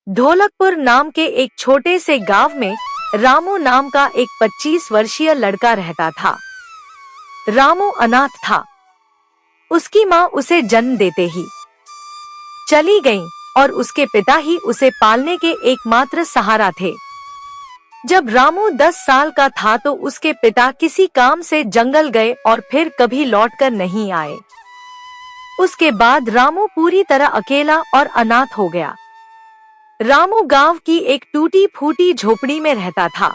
ढोलकपुर नाम के एक छोटे से गांव में रामू नाम का एक 25 वर्षीय लड़का रहता था। रामू अनाथ था। उसकी माँ उसे जन्म देते ही चली गई और उसके पिता ही उसे पालने के एकमात्र सहारा थे। जब रामू 10 साल का था तो उसके पिता किसी काम से जंगल गए और फिर कभी लौटकर नहीं आए। उसके बाद रामू पूरी तरह अकेला और अनाथ हो गया। रामू गांव की एक टूटी फूटी झोपड़ी में रहता था।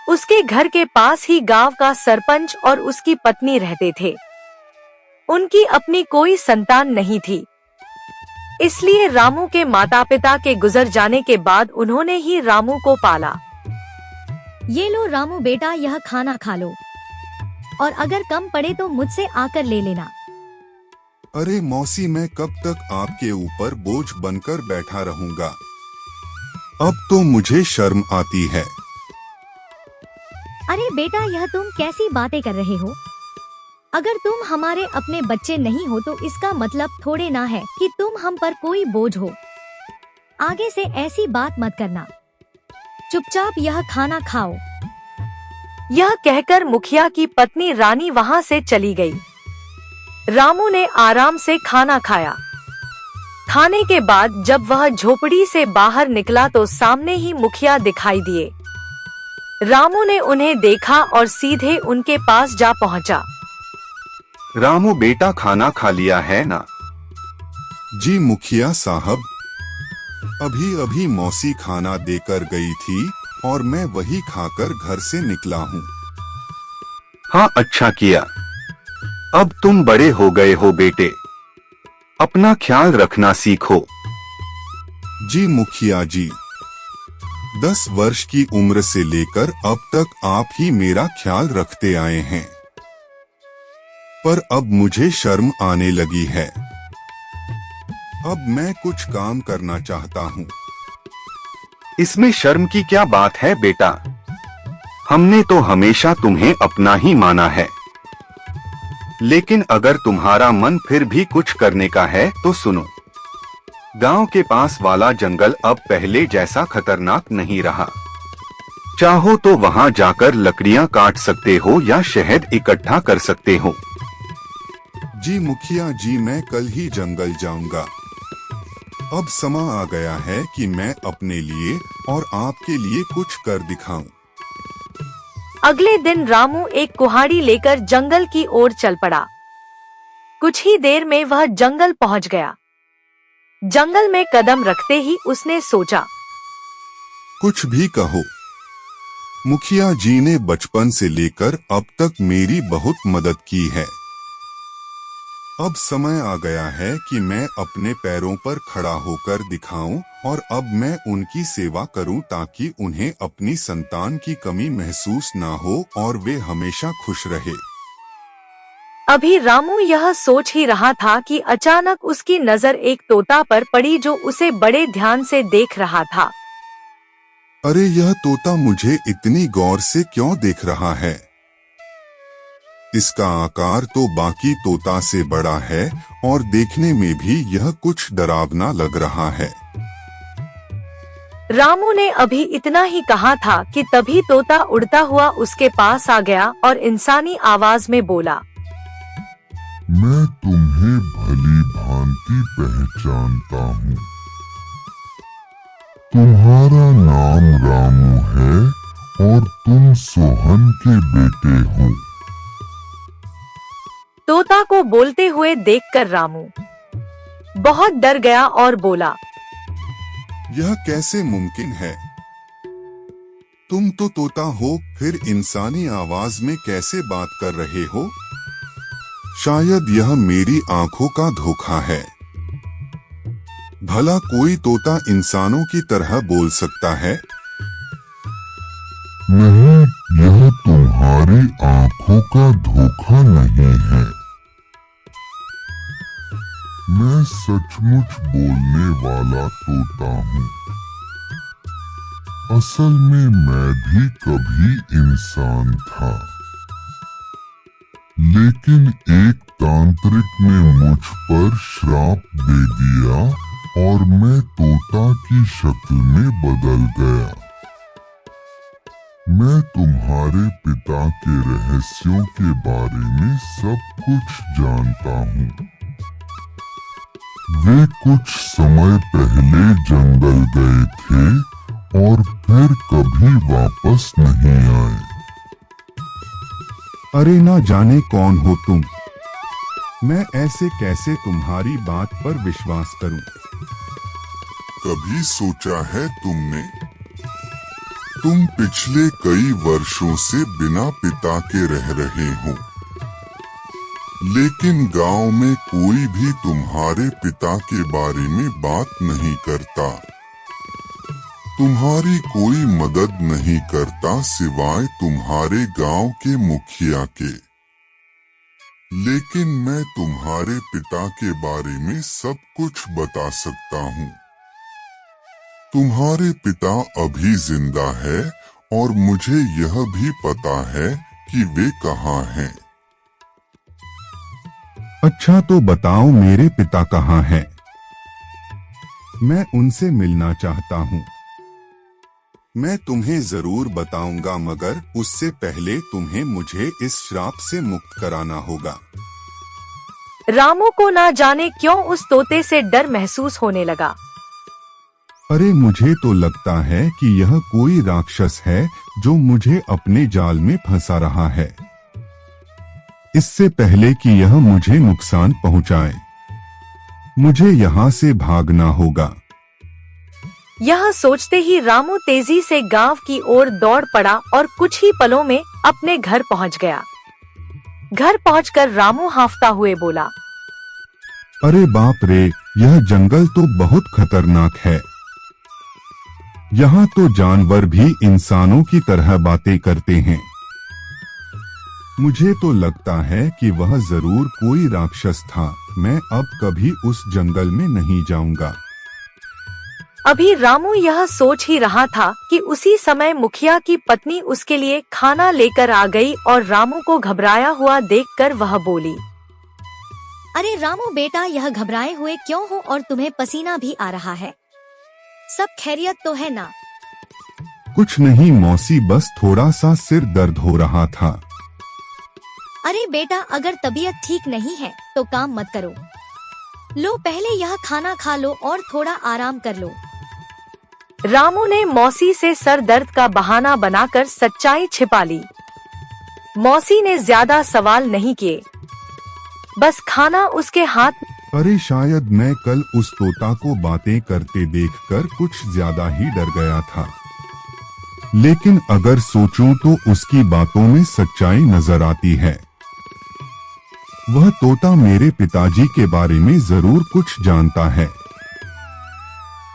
उसके घर के पास ही गांव का सरपंच और उसकी पत्नी रहते थे। उनकी अपनी कोई संतान नहीं थी, इसलिए रामू के माता पिता के गुजर जाने के बाद उन्होंने ही रामू को पाला। ये लो रामू बेटा, यह खाना खा लो और अगर कम पड़े तो मुझसे आकर ले लेना। अरे मौसी, मैं कब तक आपके ऊपर बोझ बनकर बैठा रहूंगा। अब तो मुझे शर्म आती है। अरे बेटा, यह तुम कैसी बातें कर रहे हो? अगर तुम हमारे अपने बच्चे नहीं हो तो इसका मतलब थोड़े ना है कि तुम हम पर कोई बोझ हो। आगे से ऐसी बात मत करना। चुपचाप यह खाना खाओ। यह कहकर मुखिया की पत्नी रानी वहां से चली गई। रामू ने आराम से खाना खाया। खाने के बाद जब वह झोपड़ी से बाहर निकला तो सामने ही मुखिया दिखाई दिए। रामू ने उन्हें देखा और सीधे उनके पास जा पहुंचा। रामू बेटा, खाना खा लिया है ना? जी मुखिया साहब, अभी अभी मौसी खाना देकर गई थी और मैं वही खाकर घर से निकला हूँ। हाँ, अच्छा किया। अब तुम बड़े हो गए हो बेटे, अपना ख्याल रखना सीखो। जी मुखिया जी, 10 वर्ष की उम्र से लेकर अब तक आप ही मेरा ख्याल रखते आए हैं, पर अब मुझे शर्म आने लगी है। अब मैं कुछ काम करना चाहता हूँ। इसमें शर्म की क्या बात है बेटा? हमने तो हमेशा तुम्हें अपना ही माना है। लेकिन अगर तुम्हारा मन फिर भी कुछ करने का है तो सुनो। गांव के पास वाला जंगल अब पहले जैसा खतरनाक नहीं रहा। चाहो तो वहां जाकर लकड़ियां काट सकते हो या शहद इकट्ठा कर सकते हो। जी मुखिया जी, मैं कल ही जंगल जाऊंगा। अब समय आ गया है कि मैं अपने लिए और आपके लिए कुछ कर दिखाऊं। अगले दिन रामू एक कुल्हाड़ी लेकर जंगल की ओर चल पड़ा। कुछ ही देर में वह जंगल पहुंच गया। जंगल में कदम रखते ही उसने सोचा, कुछ भी कहो, मुखिया जी ने बचपन से लेकर अब तक मेरी बहुत मदद की है। अब समय आ गया है कि मैं अपने पैरों पर खड़ा होकर दिखाऊं और अब मैं उनकी सेवा करूं ताकि उन्हें अपनी संतान की कमी महसूस ना हो और वे हमेशा खुश रहे। अभी रामू यह सोच ही रहा था कि अचानक उसकी नजर एक तोता पर पड़ी जो उसे बड़े ध्यान से देख रहा था। अरे, यह तोता मुझे इतनी गौर से क्यों देख रहा है? इसका आकार तो बाकी तोता से बड़ा है और देखने में भी यह कुछ डरावना लग रहा है। रामू ने अभी इतना ही कहा था कि तभी तोता उड़ता हुआ उसके पास आ गया और इंसानी आवाज में बोला, मैं तुम्हें भली भांति पहचानता हूँ। तुम्हारा नाम रामू है और तुम सोहन के बेटे हो। तोता को बोलते हुए देखकर रामू बहुत डर गया और बोला, यह कैसे मुमकिन है? तुम तो तोता हो, फिर इंसानी आवाज में कैसे बात कर रहे हो? शायद यह मेरी आंखों का धोखा है। भला कोई तोता इंसानों की तरह बोल सकता है? नहीं, यह तुम्हारी आंखों का धोखा नहीं है। मैं सचमुच बोलने वाला तोता हूँ। असल में मैं भी कभी इंसान था, लेकिन एक तांत्रिक ने मुझ पर श्राप दे दिया और मैं तोता की शक्ल में बदल गया। मैं तुम्हारे पिता के रहस्यों के बारे में सब कुछ जानता हूँ। वे कुछ समय पहले जंगल गए थे और फिर कभी वापस नहीं आए। अरे ना जाने कौन हो तुम। मैं ऐसे कैसे तुम्हारी बात पर विश्वास करूं? कभी सोचा है तुमने, तुम पिछले कई वर्षों से बिना पिता के रह रहे हो, लेकिन गांव में कोई भी तुम्हारे पिता के बारे में बात नहीं करता, तुम्हारी कोई मदद नहीं करता सिवाय तुम्हारे गांव के मुखिया के। लेकिन मैं तुम्हारे पिता के बारे में सब कुछ बता सकता हूँ। तुम्हारे पिता अभी जिंदा है और मुझे यह भी पता है कि वे कहाँ हैं। अच्छा तो बताओ मेरे पिता कहाँ हैं? मैं उनसे मिलना चाहता हूँ। मैं तुम्हें जरूर बताऊंगा, मगर उससे पहले तुम्हें मुझे इस श्राप से मुक्त कराना होगा। रामू को ना जाने क्यों उस तोते से डर महसूस होने लगा। अरे मुझे तो लगता है कि यह कोई राक्षस है जो मुझे अपने जाल में फंसा रहा है। इससे पहले कि यह मुझे नुकसान पहुंचाए, मुझे यहाँ से भागना होगा। यह सोचते ही रामू तेजी से गांव की ओर दौड़ पड़ा और कुछ ही पलों में अपने घर पहुंच गया। घर पहुंचकर रामू हांफता हुए बोला, अरे बाप रे, यह जंगल तो बहुत खतरनाक है। यहाँ तो जानवर भी इंसानों की तरह बातें करते हैं। मुझे तो लगता है कि वह जरूर कोई राक्षस था। मैं अब कभी उस जंगल में नहीं जाऊंगा। अभी रामू यह सोच ही रहा था कि उसी समय मुखिया की पत्नी उसके लिए खाना लेकर आ गई और रामू को घबराया हुआ देखकर वह बोली, अरे रामू बेटा, यह घबराए हुए क्यों हो और तुम्हें पसीना भी आ रहा है? सब खैरियत तो है ना? कुछ नहीं मौसी, बस थोड़ा सा सिर दर्द हो रहा था। अरे बेटा, अगर तबीयत ठीक नहीं है तो काम मत करो। लो पहले यह खाना खा लो और थोड़ा आराम कर लो। रामू ने मौसी से सर दर्द का बहाना बनाकर सच्चाई छिपा ली। मौसी ने ज्यादा सवाल नहीं किए, बस खाना उसके हाथ। अरे शायद मैं कल उस तोता को बातें करते देखकर कुछ ज्यादा ही डर गया था, लेकिन अगर सोचूं तो उसकी बातों में सच्चाई नजर आती है। वह तोता मेरे पिताजी के बारे में जरूर कुछ जानता है।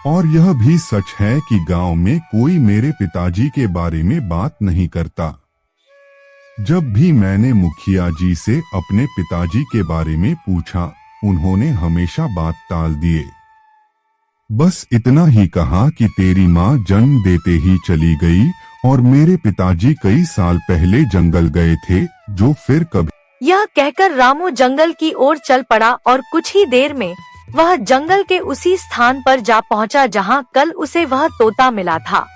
और यह भी सच है कि गांव में कोई मेरे पिताजी के बारे में बात नहीं करता। जब भी मैंने मुखिया जी से अपने पिताजी के बारे में पूछा, उन्होंने हमेशा बात टाल दिए। बस इतना ही कहा कि तेरी माँ जन्म देते ही चली गई और मेरे पिताजी कई साल पहले जंगल गए थे, जो फिर कभी। यह कहकर रामू जंगल की ओर चल पड़ा और कुछ ही देर में वह जंगल के उसी स्थान पर जा पहुंचा जहां कल उसे वह तोता मिला था।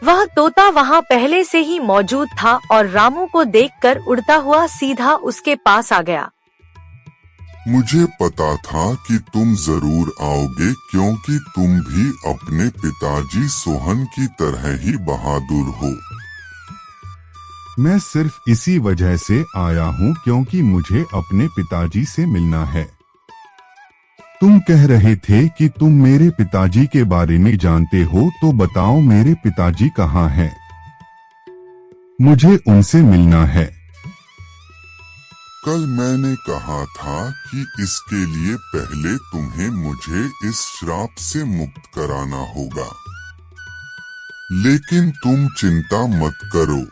वह तोता वहां पहले से ही मौजूद था और रामू को देखकर उड़ता हुआ सीधा उसके पास आ गया। मुझे पता था कि तुम जरूर आओगे, क्योंकि तुम भी अपने पिताजी सोहन की तरह ही बहादुर हो। मैं सिर्फ इसी वजह से आया हूँ क्योंकि मुझे अपने पिताजी से मिलना है। तुम कह रहे थे कि तुम मेरे पिताजी के बारे में जानते हो, तो बताओ मेरे पिताजी कहाँ हैं? मुझे उनसे मिलना है। कल मैंने कहा था कि इसके लिए पहले तुम्हें मुझे इस श्राप से मुक्त कराना होगा, लेकिन तुम चिंता मत करो,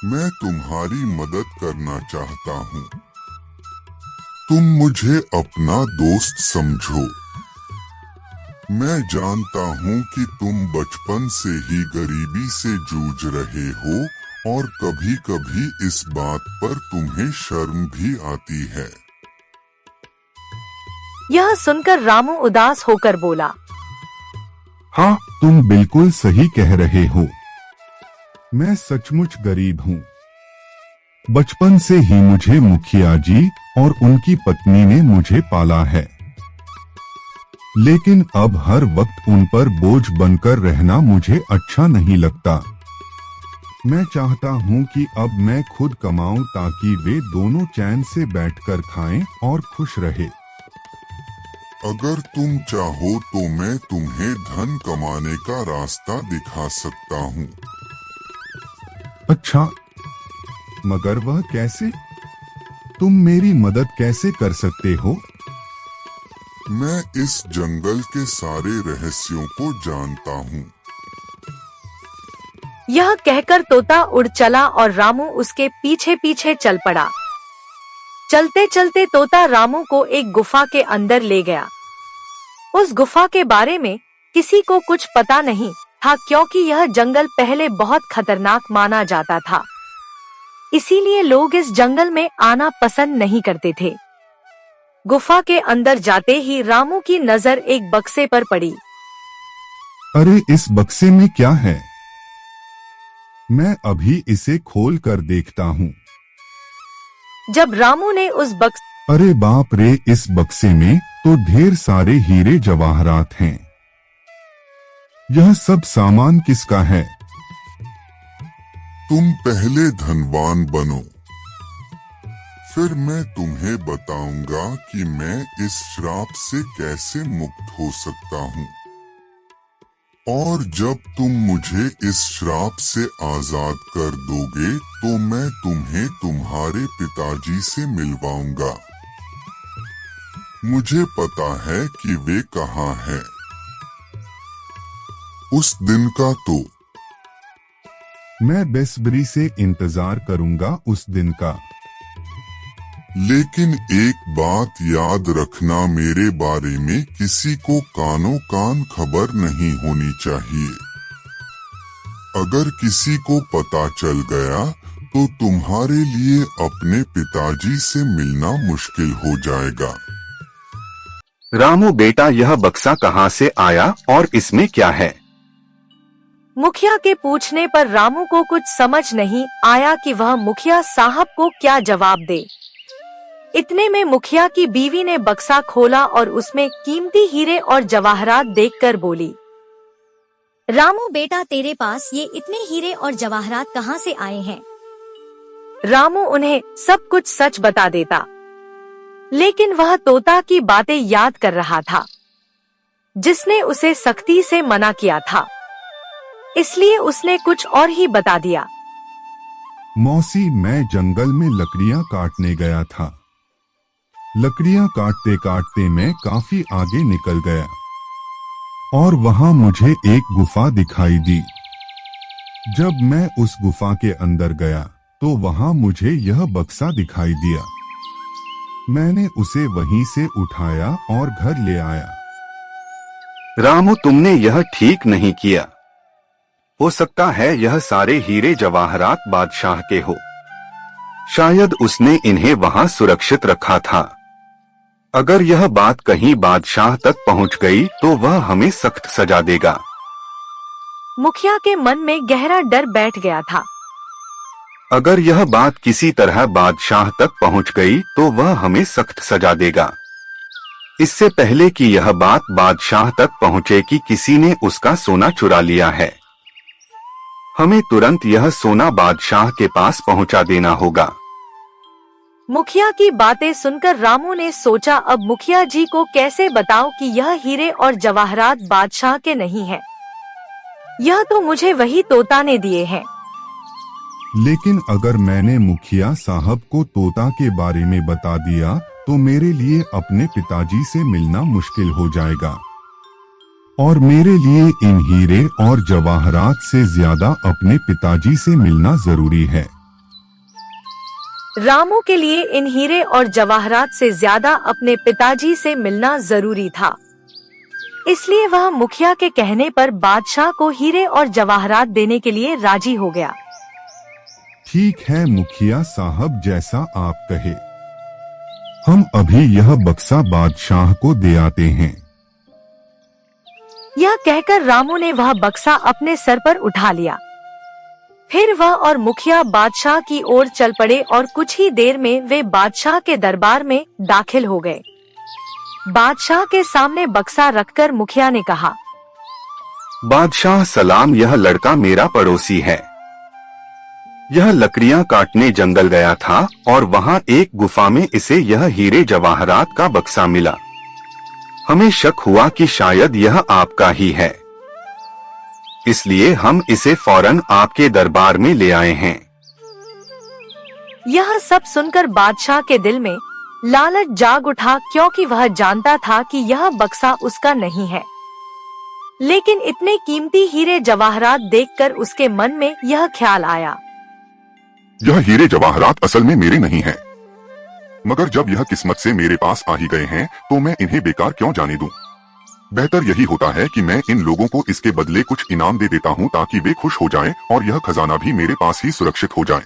मैं तुम्हारी मदद करना चाहता हूँ। तुम मुझे अपना दोस्त समझो। मैं जानता हूँ कि तुम बचपन से ही गरीबी से जूझ रहे हो और कभी कभी इस बात पर तुम्हें शर्म भी आती है। यह सुनकर रामू उदास होकर बोला, हाँ, तुम बिल्कुल सही कह रहे हो। मैं सचमुच गरीब हूँ। बचपन से ही मुझे मुखिया जी और उनकी पत्नी ने मुझे पाला है, लेकिन अब हर वक्त उन पर बोझ बनकर रहना मुझे अच्छा नहीं लगता। मैं चाहता हूँ कि अब मैं खुद कमाऊं ताकि वे दोनों चैन से बैठकर खाएं और खुश रहे। अगर तुम चाहो तो मैं तुम्हें धन कमाने का रास्ता दिखा सकता हूँ। अच्छा, मगर वह कैसे? तुम मेरी मदद कैसे कर सकते हो? मैं इस जंगल के सारे रहस्यों को जानता हूँ। यह कहकर तोता उड़ चला और रामू उसके पीछे पीछे चल पड़ा। चलते चलते तोता रामू को एक गुफा के अंदर ले गया। उस गुफा के बारे में किसी को कुछ पता नहीं था, क्योंकि यह जंगल पहले बहुत खतरनाक माना जाता था। इसीलिए लोग इस जंगल में आना पसंद नहीं करते थे। गुफा के अंदर जाते ही रामू की नजर एक बक्से पर पड़ी। अरे, इस बक्से में क्या है? मैं अभी इसे खोल कर देखता हूँ। जब रामू ने उस बक्से अरे बाप रे, इस बक्से में तो ढेर सारे हीरे जवाहरात हैं। यह सब सामान किसका है? तुम पहले धनवान बनो, फिर मैं तुम्हें बताऊंगा कि मैं इस श्राप से कैसे मुक्त हो सकता हूँ। और जब तुम मुझे इस श्राप से आजाद कर दोगे तो मैं तुम्हें तुम्हारे पिताजी से मिलवाऊंगा। मुझे पता है कि वे कहाँ हैं। उस दिन का तो मैं बेसब्री से इंतजार करूंगा उस दिन का। लेकिन एक बात याद रखना, मेरे बारे में किसी को कानों कान खबर नहीं होनी चाहिए। अगर किसी को पता चल गया तो तुम्हारे लिए अपने पिताजी से मिलना मुश्किल हो जाएगा। रामू बेटा, यह बक्सा कहाँ से आया और इसमें क्या है? मुखिया के पूछने पर रामू को कुछ समझ नहीं आया कि वह मुखिया साहब को क्या जवाब दे। इतने में मुखिया की बीवी ने बक्सा खोला और उसमें कीमती हीरे और जवाहरात देखकर बोली, रामू बेटा, तेरे पास ये इतने हीरे और जवाहरात कहाँ से आए हैं? रामू उन्हें सब कुछ सच बता देता, लेकिन वह तोता की बातें याद कर रहा था, जिसने उसे सख्ती से मना किया था। इसलिए उसने कुछ और ही बता दिया। मौसी, मैं जंगल में लकड़ियां काटने गया था। लकड़ियां काटते काटते मैं काफी आगे निकल गया और वहां मुझे एक गुफा दिखाई दी। जब मैं उस गुफा के अंदर गया तो वहां मुझे यह बक्सा दिखाई दिया। मैंने उसे वहीं से उठाया और घर ले आया। रामू, तुमने यह ठीक नहीं किया। हो सकता है यह सारे हीरे जवाहरात बादशाह के हो। शायद उसने इन्हें वहां सुरक्षित रखा था। अगर यह बात कहीं बादशाह तक पहुंच गई तो वह हमें सख्त सजा देगा। मुखिया के मन में गहरा डर बैठ गया था। अगर यह बात किसी तरह बादशाह तक पहुंच गई तो वह हमें सख्त सजा देगा। इससे पहले कि यह बात बादशाह तक पहुंचे कि किसी ने उसका सोना चुरा लिया है, हमें तुरंत यह सोना बादशाह के पास पहुंचा देना होगा। मुखिया की बातें सुनकर रामू ने सोचा, अब मुखिया जी को कैसे बताऊं कि यह हीरे और जवाहरात बादशाह के नहीं हैं। यह तो मुझे वही तोता ने दिए हैं। लेकिन अगर मैंने मुखिया साहब को तोता के बारे में बता दिया तो मेरे लिए अपने पिताजी से मिलना मुश्किल हो जाएगा और मेरे लिए इन हीरे और जवाहरात से ज्यादा अपने पिताजी से मिलना जरूरी है। रामू के लिए इन हीरे और जवाहरात से ज्यादा अपने पिताजी से मिलना जरूरी था। इसलिए वह मुखिया के कहने पर बादशाह को हीरे और जवाहरात देने के लिए राजी हो गया। ठीक है मुखिया साहब, जैसा आप कहे। हम अभी यह बक्सा बादशाह को दे आते हैं। यह कहकर रामू ने वह बक्सा अपने सर पर उठा लिया। फिर वह और मुखिया बादशाह की ओर चल पड़े और कुछ ही देर में वे बादशाह के दरबार में दाखिल हो गए। बादशाह के सामने बक्सा रखकर मुखिया ने कहा, बादशाह सलाम, यह लड़का मेरा पड़ोसी है। यह लकड़ियां काटने जंगल गया था और वहां एक गुफा में इसे यह हीरे जवाहरात का बक्सा मिला। हमें शक हुआ कि शायद यह आपका ही है, इसलिए हम इसे फौरन आपके दरबार में ले आए हैं। यह सब सुनकर बादशाह के दिल में लालच जाग उठा, क्योंकि वह जानता था कि यह बक्सा उसका नहीं है। लेकिन इतने कीमती हीरे जवाहरात देखकर उसके मन में यह ख्याल आया, यह हीरे जवाहरात असल में मेरे नहीं हैं। मगर जब यह किस्मत से मेरे पास आ ही गए हैं तो मैं इन्हें बेकार क्यों जाने दूं? बेहतर यही होता है कि मैं इन लोगों को इसके बदले कुछ इनाम दे देता हूं ताकि वे खुश हो जाएं और यह खजाना भी मेरे पास ही सुरक्षित हो जाए।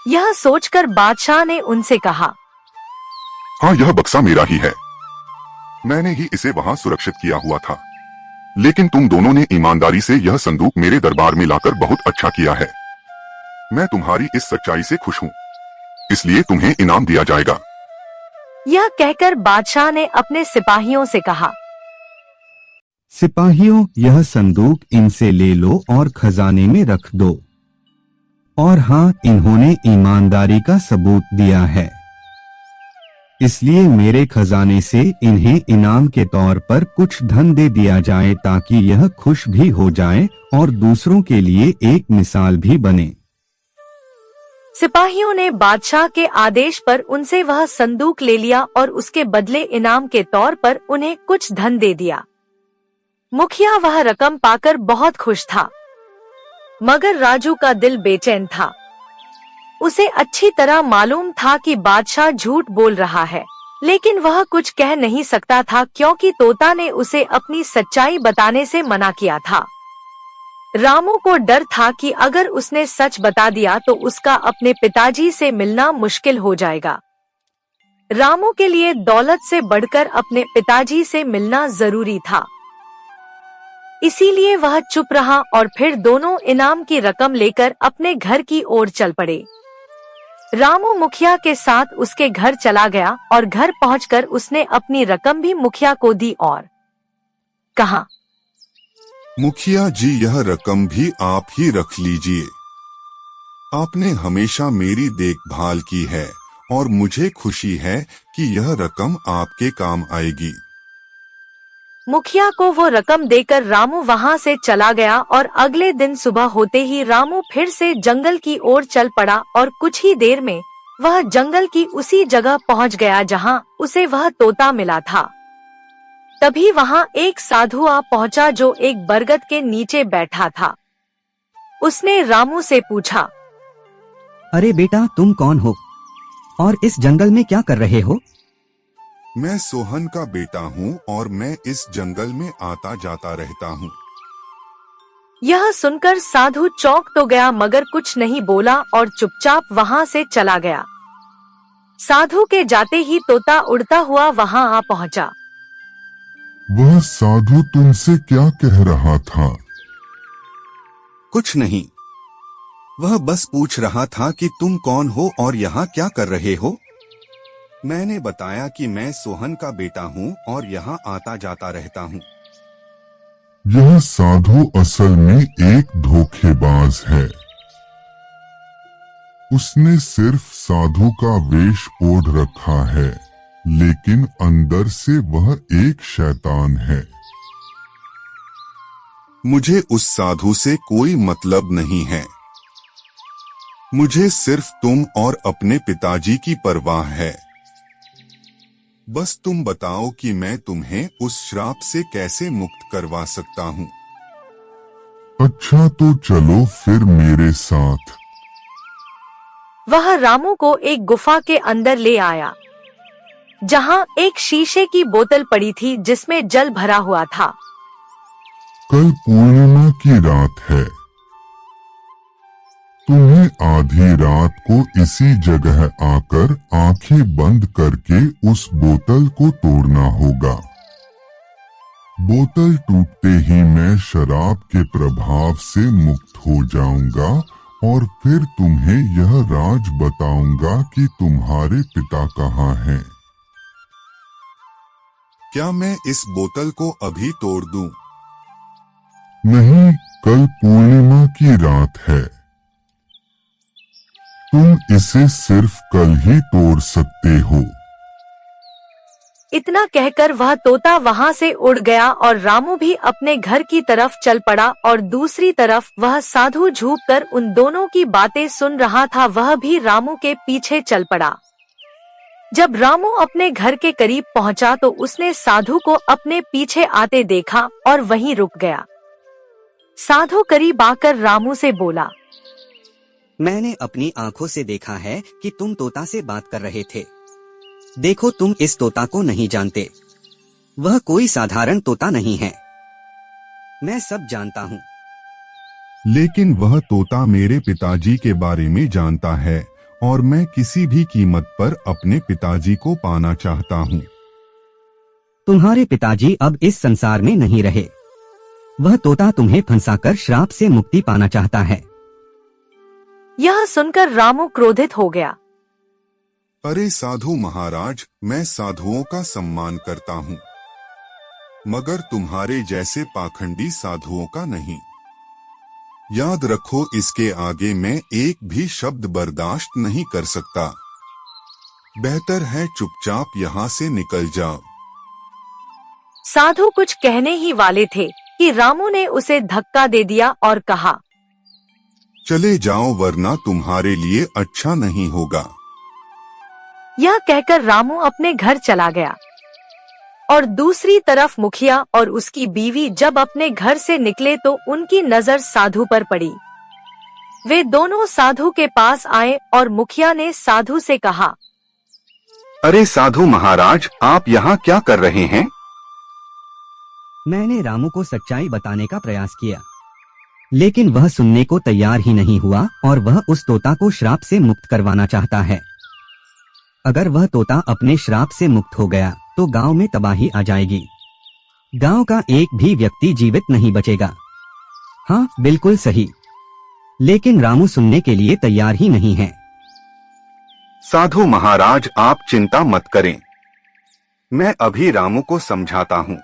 यह सोचकर बादशाह ने उनसे कहा, हाँ, यह बक्सा मेरा ही है। मैंने ही इसे वहाँ सुरक्षित किया हुआ था। लेकिन तुम दोनों ने ईमानदारी से यह संदूक मेरे दरबार में लाकर बहुत अच्छा किया है। मैं तुम्हारी इस सच्चाई से खुश हूँ, इसलिए तुम्हें इनाम दिया जाएगा। यह कहकर बादशाह ने अपने सिपाहियों से कहा, सिपाहियों, यह संदूक इनसे ले लो और खजाने में रख दो। और हाँ, इन्होंने ईमानदारी का सबूत दिया है, इसलिए मेरे खजाने से इन्हें इनाम के तौर पर कुछ धन दे दिया जाए ताकि यह खुश भी हो जाए और दूसरों के लिए एक मिसाल भी बने। सिपाहियों ने बादशाह के आदेश पर उनसे वह संदूक ले लिया और उसके बदले इनाम के तौर पर उन्हें कुछ धन दे दिया। मुखिया वह रकम पाकर बहुत खुश था, मगर राजू का दिल बेचैन था। उसे अच्छी तरह मालूम था कि बादशाह झूठ बोल रहा है, लेकिन वह कुछ कह नहीं सकता था क्योंकि तोता ने उसे अपनी सच्चाई बताने से मना किया था। रामू को डर था कि अगर उसने सच बता दिया तो उसका अपने पिताजी से मिलना मुश्किल हो जाएगा। रामू के लिए दौलत से बढ़कर अपने पिताजी से मिलना जरूरी था, इसीलिए वह चुप रहा और फिर दोनों इनाम की रकम लेकर अपने घर की ओर चल पड़े। रामू मुखिया के साथ उसके घर चला गया और घर पहुंचकर उसने अपनी रकम भी मुखिया को दी और कहा, मुखिया जी, यह रकम भी आप ही रख लीजिए। आपने हमेशा मेरी देखभाल की है और मुझे खुशी है कि यह रकम आपके काम आएगी। मुखिया को वो रकम देकर रामू वहाँ से चला गया और अगले दिन सुबह होते ही रामू फिर से जंगल की ओर चल पड़ा और कुछ ही देर में वह जंगल की उसी जगह पहुँच गया जहाँ उसे वह तोता मिला था। तभी वहाँ एक साधु आ पहुँचा जो एक बरगद के नीचे बैठा था। उसने रामू से पूछा, अरे बेटा, तुम कौन हो और इस जंगल में क्या कर रहे हो? मैं सोहन का बेटा हूँ और मैं इस जंगल में आता जाता रहता हूँ। यह सुनकर साधु चौंक तो गया मगर कुछ नहीं बोला और चुपचाप वहाँ से चला गया। साधु के जाते ही तोता उड़ता हुआ वहाँ आ पहुँचा। वह साधु तुमसे क्या कह रहा था? कुछ नहीं, वह बस पूछ रहा था कि तुम कौन हो और यहाँ क्या कर रहे हो। मैंने बताया कि मैं सोहन का बेटा हूँ और यहाँ आता जाता रहता हूँ। यह साधु असल में एक धोखेबाज है। उसने सिर्फ साधु का वेश ओढ़ रखा है, लेकिन अंदर से वह एक शैतान है। मुझे उस साधु से कोई मतलब नहीं है। मुझे सिर्फ तुम और अपने पिताजी की परवाह है। बस तुम बताओ कि मैं तुम्हें उस श्राप से कैसे मुक्त करवा सकता हूँ। अच्छा, तो चलो फिर मेरे साथ। वह रामू को एक गुफा के अंदर ले आया। जहां एक शीशे की बोतल पड़ी थी जिसमें जल भरा हुआ था। कल पूर्णिमा की रात है। तुम्हें आधी रात को इसी जगह आकर आंखें बंद करके उस बोतल को तोड़ना होगा। बोतल टूटते ही मैं शराब के प्रभाव से मुक्त हो जाऊंगा और फिर तुम्हें यह राज बताऊंगा कि तुम्हारे पिता कहाँ हैं। क्या मैं इस बोतल को अभी तोड़ दूं? नहीं, कल पूर्णिमा की रात है। तुम इसे सिर्फ कल ही तोड़ सकते हो। इतना कहकर वह तोता वहां से उड़ गया और रामू भी अपने घर की तरफ चल पड़ा और दूसरी तरफ वह साधु झुककर उन दोनों की बातें सुन रहा था। वह भी रामू के पीछे चल पड़ा। जब रामू अपने घर के करीब पहुंचा तो उसने साधु को अपने पीछे आते देखा और वहीं रुक गया। साधु करीब आकर रामू से बोला, मैंने अपनी आंखों से देखा है कि तुम तोता से बात कर रहे थे। देखो, तुम इस तोता को नहीं जानते। वह कोई साधारण तोता नहीं है। मैं सब जानता हूँ। लेकिन वह तोता मेरे पिताजी के बारे में जानता है और मैं किसी भी कीमत पर अपने पिताजी को पाना चाहता हूँ। तुम्हारे पिताजी अब इस संसार में नहीं रहे। वह तोता तुम्हें फंसाकर श्राप से मुक्ति पाना चाहता है। यह सुनकर रामू क्रोधित हो गया। अरे साधु महाराज, मैं साधुओं का सम्मान करता हूँ, मगर तुम्हारे जैसे पाखंडी साधुओं का नहीं। याद रखो, इसके आगे मैं एक भी शब्द बर्दाश्त नहीं कर सकता। बेहतर है चुपचाप यहाँ से निकल जाओ। साधु कुछ कहने ही वाले थे कि रामू ने उसे धक्का दे दिया और कहा, चले जाओ वरना तुम्हारे लिए अच्छा नहीं होगा। यह कहकर रामू अपने घर चला गया। और दूसरी तरफ मुखिया और उसकी बीवी जब अपने घर से निकले तो उनकी नजर साधु पर पड़ी। वे दोनों साधु के पास आए और मुखिया ने साधु से कहा, अरे साधु महाराज, आप यहाँ क्या कर रहे हैं? मैंने रामू को सच्चाई बताने का प्रयास किया, लेकिन वह सुनने को तैयार ही नहीं हुआ और वह उस तोता को श्राप से मुक्त करवाना चाहता है। अगर वह तोता अपने श्राप से मुक्त हो गया तो गांव में तबाही आ जाएगी। गांव का एक भी व्यक्ति जीवित नहीं बचेगा। हाँ, बिल्कुल सही। लेकिन रामू सुनने के लिए तैयार ही नहीं है। साधु महाराज, आप चिंता मत करें, मैं अभी रामू को समझाता हूँ।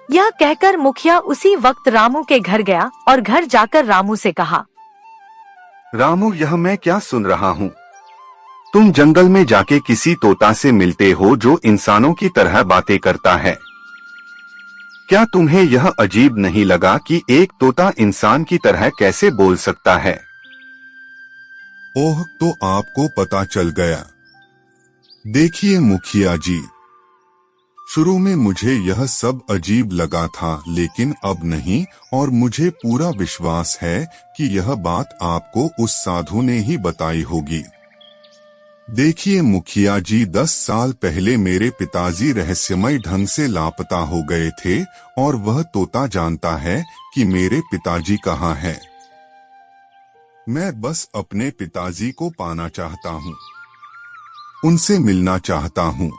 यह कहकर मुखिया उसी वक्त रामू के घर गया और घर जाकर रामू से कहा, रामू, यह मैं क्या सुन रहा हूँ? तुम जंगल में जाके किसी तोता से मिलते हो जो इंसानों की तरह बातें करता है। क्या तुम्हें यह अजीब नहीं लगा कि एक तोता इंसान की तरह कैसे बोल सकता है? ओह, तो आपको पता चल गया। देखिए मुखिया जी, शुरू में मुझे यह सब अजीब लगा था, लेकिन अब नहीं, और मुझे पूरा विश्वास है कि यह बात आपको उस साधु ने ही बताई होगी। देखिए मुखिया जी, 10 साल पहले मेरे पिताजी रहस्यमय ढंग से लापता हो गए थे और वह तोता जानता है कि मेरे पिताजी कहाँ हैं। मैं बस अपने पिताजी को पाना चाहता हूँ, उनसे मिलना चाहता हूँ।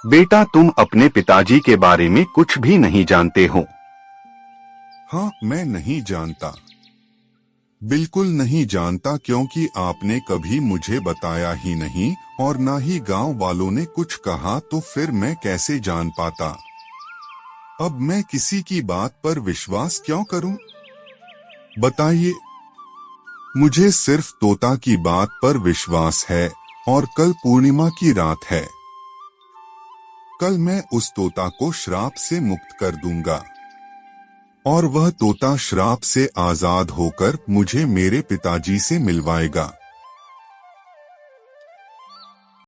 बेटा, तुम अपने पिताजी के बारे में कुछ भी नहीं जानते हो। हाँ, मैं नहीं जानता, बिल्कुल नहीं जानता, क्योंकि आपने कभी मुझे बताया ही नहीं और ना ही गांव वालों ने कुछ कहा, तो फिर मैं कैसे जान पाता। अब मैं किसी की बात पर विश्वास क्यों करूं? बताइए। मुझे सिर्फ तोता की बात पर विश्वास है और कल पूर्णिमा की रात है। कल मैं उस तोता को श्राप से मुक्त कर दूंगा और वह तोता श्राप से आजाद होकर मुझे मेरे पिताजी से मिलवाएगा।